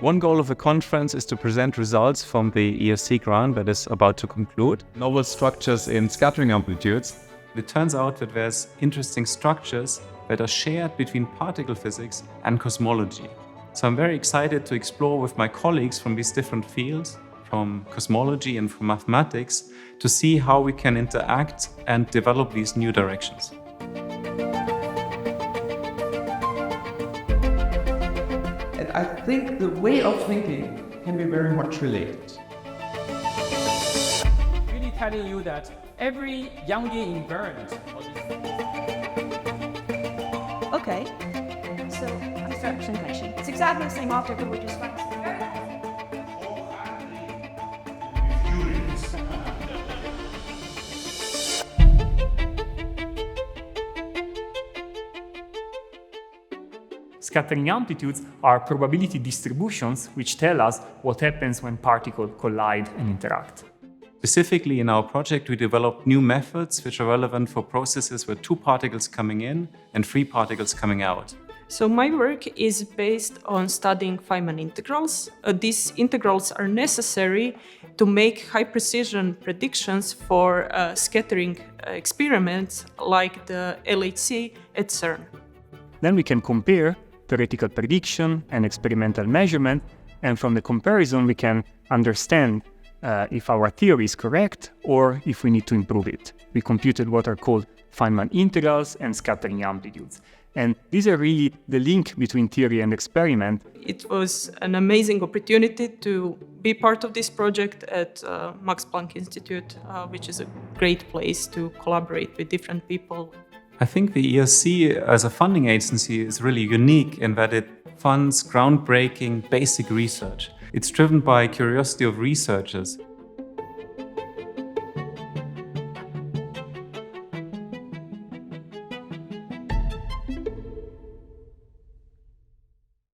One goal of the conference is to present results from the ESC grant that is about to conclude. Novel structures in scattering amplitudes. It turns out that there's interesting structures that are shared between particle physics and cosmology. So I'm very excited to explore with my colleagues from these different fields, from cosmology and from mathematics, to see how we can interact and develop these new directions. And I think the way of thinking can be very much related. Really telling you that every Youngian invariant. Okay, so diffraction question. It's exactly the same object that we just found. Scattering amplitudes are probability distributions which tell us what happens when particles collide and interact. Specifically in our project, we developed new methods which are relevant for processes with 2 particles coming in and 3 particles coming out. So my work is based on studying Feynman integrals. These integrals are necessary to make high-precision predictions for scattering experiments like the LHC at CERN. Then we can compare theoretical prediction and experimental measurement, and from the comparison we can understand if our theory is correct or if we need to improve it. We computed what are called Feynman integrals and scattering amplitudes. And these are really the link between theory and experiment. It was an amazing opportunity to be part of this project at Max Planck Institute, which is a great place to collaborate with different people. I think the ESC as a funding agency is really unique in that it funds groundbreaking basic research. It's driven by curiosity of researchers.